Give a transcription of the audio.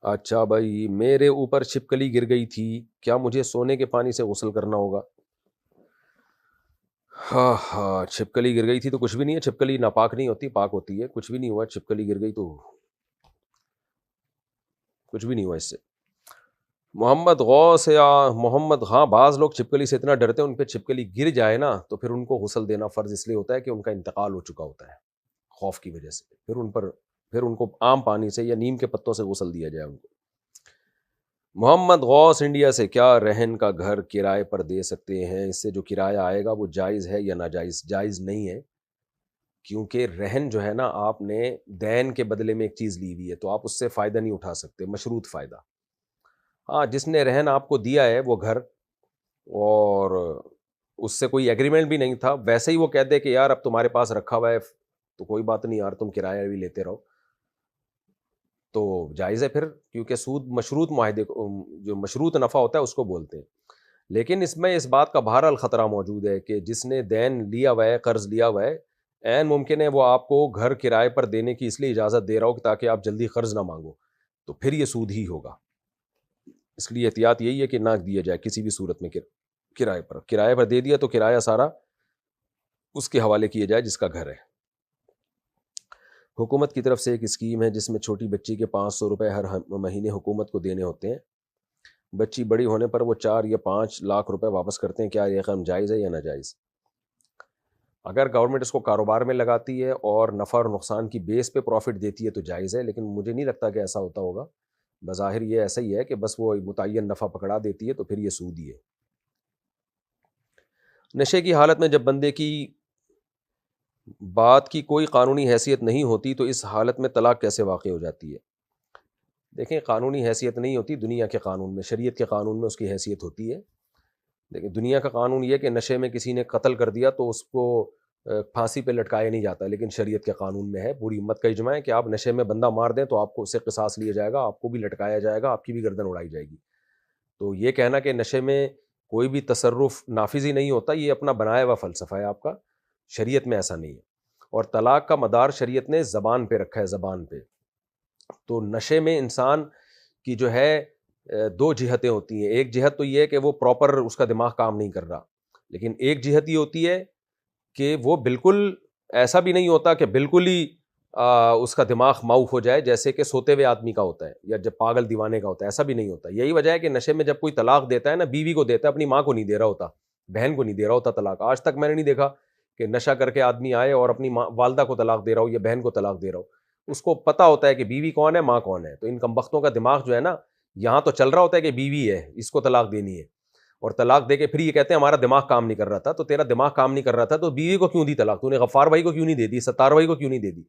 اچھا بھائی، میرے اوپر چھپکلی گر گئی تھی، کیا مجھے سونے کے پانی سے غسل کرنا ہوگا؟ ہاں ہاں، چھپکلی گر گئی تھی تو کچھ بھی نہیں ہے، چھپکلی ناپاک نہیں ہوتی، پاک ہوتی ہے، کچھ بھی نہیں ہوا، چھپکلی گر گئی تو کچھ بھی نہیں ہوا اس سے۔ محمد غوث یا محمد، ہاں بعض لوگ چھپکلی سے اتنا ڈرتے ہیں، ان پہ چھپکلی گر جائے نا تو پھر ان کو غسل دینا فرض اس لیے ہوتا ہے کہ ان کا انتقال ہو چکا ہوتا ہے خوف کی وجہ سے، پھر ان کو عام پانی سے یا نیم کے پتوں سے غسل دیا جائے ان کو۔ محمد غوث انڈیا سے، کیا رہن کا گھر کرائے پر دے سکتے ہیں؟ اس سے جو کرایہ آئے گا وہ جائز ہے یا ناجائز؟ جائز نہیں ہے، کیونکہ رہن جو ہے نا، آپ نے دین کے بدلے میں ایک چیز لی ہوئی ہے تو آپ اس سے فائدہ نہیں اٹھا سکتے، مشروط فائدہ۔ ہاں، جس نے رہن آپ کو دیا ہے وہ گھر، اور اس سے کوئی ایگریمنٹ بھی نہیں تھا، ویسے ہی وہ کہتے کہ یار اب تمہارے پاس رکھا ہوا ہے تو کوئی بات نہیں یار، تم کرایہ بھی لیتے رہو، تو جائز ہے پھر، کیونکہ سود مشروط معاہدے کو، جو مشروط نفع ہوتا ہے اس کو بولتے ہیں۔ لیکن اس میں اس بات کا بہرحال خطرہ موجود ہے کہ جس نے دین لیا ہوا ہے، قرض لیا ہوا ہے، عین ممکن ہے وہ آپ کو گھر کرائے پر دینے کی اس لیے اجازت دے رہا ہو کہ تاکہ آپ جلدی قرض نہ مانگو، تو پھر یہ سود ہی ہوگا۔ اس لیے احتیاط یہی ہے کہ نہ دیا جائے کسی بھی صورت میں کرائے پر دے دیا تو کرایہ سارا اس کے حوالے کیا جائے جس کا گھر ہے۔ حکومت کی طرف سے ایک اسکیم ہے جس میں چھوٹی بچی کے 500 روپے ہر مہینے حکومت کو دینے ہوتے ہیں، بچی بڑی ہونے پر وہ 4 یا 5 لاکھ روپے واپس کرتے ہیں، کیا یہ رقم جائز ہے یا ناجائز؟ اگر گورنمنٹ اس کو کاروبار میں لگاتی ہے اور نفع اور نقصان کی بیس پہ پروفٹ دیتی ہے تو جائز ہے، لیکن مجھے نہیں لگتا کہ ایسا ہوتا ہوگا، بظاہر یہ ایسا ہی ہے کہ بس وہ متعین نفع پکڑا دیتی ہے تو پھر یہ سود ہی ہے۔ نشے کی حالت میں جب بندے کی بات کی کوئی قانونی حیثیت نہیں ہوتی تو اس حالت میں طلاق کیسے واقع ہو جاتی ہے؟ دیکھیں، قانونی حیثیت نہیں ہوتی، دنیا کے قانون میں، شریعت کے قانون میں اس کی حیثیت ہوتی ہے۔ لیکن دنیا کا قانون یہ کہ نشے میں کسی نے قتل کر دیا تو اس کو پھانسی پہ لٹکایا نہیں جاتا، لیکن شریعت کے قانون میں ہے، پوری امت کا اجماع ہے کہ آپ نشے میں بندہ مار دیں تو آپ کو اس سے قصاص لیا جائے گا، آپ کو بھی لٹکایا جائے گا، آپ کی بھی گردن اڑائی جائے گی۔ تو یہ کہنا کہ نشے میں کوئی بھی تصرف نافذ ہی نہیں ہوتا، یہ اپنا بنایا ہوا فلسفہ ہے آپ کا، شریعت میں ایسا نہیں ہے۔ اور طلاق کا مدار شریعت نے زبان پہ رکھا ہے، زبان پہ۔ تو نشے میں انسان کی جو ہے دو جہتیں ہوتی ہیں، ایک جہت تو یہ ہے کہ وہ پراپر اس کا دماغ کام نہیں کر رہا، لیکن ایک جہت یہ ہوتی ہے کہ وہ بالکل ایسا بھی نہیں ہوتا کہ بالکل ہی اس کا دماغ معاف ہو جائے، جیسے کہ سوتے ہوئے آدمی کا ہوتا ہے یا جب پاگل دیوانے کا ہوتا ہے، ایسا بھی نہیں ہوتا۔ یہی وجہ ہے کہ نشے میں جب کوئی طلاق دیتا ہے نا، بیوی کو دیتا ہے، اپنی ماں کو نہیں دے رہا ہوتا، بہن کو نہیں دے رہا ہوتا طلاق۔ آج تک میں نے نہیں دیکھا کہ نشہ کر کے آدمی آئے اور اپنی والدہ کو طلاق دے رہا ہو یا بہن کو طلاق دے رہا ہو، اس کو پتا ہوتا ہے کہ بیوی کون ہے، ماں کون ہے۔ تو ان کمبختوں کا دماغ جو ہے نا، یہاں تو چل رہا ہوتا ہے کہ بیوی ہے، اس کو طلاق دینی ہے، اور طلاق دے کے پھر یہ کہتے ہیں ہمارا دماغ کام نہیں کر رہا تھا۔ تو تیرا دماغ کام نہیں کر رہا تھا تو بیوی کو کیوں دی طلاق؟ تو نے غفار بھائی کو کیوں نہیں دے دی، ستار بھائی کو کیوں نہیں دے دی؟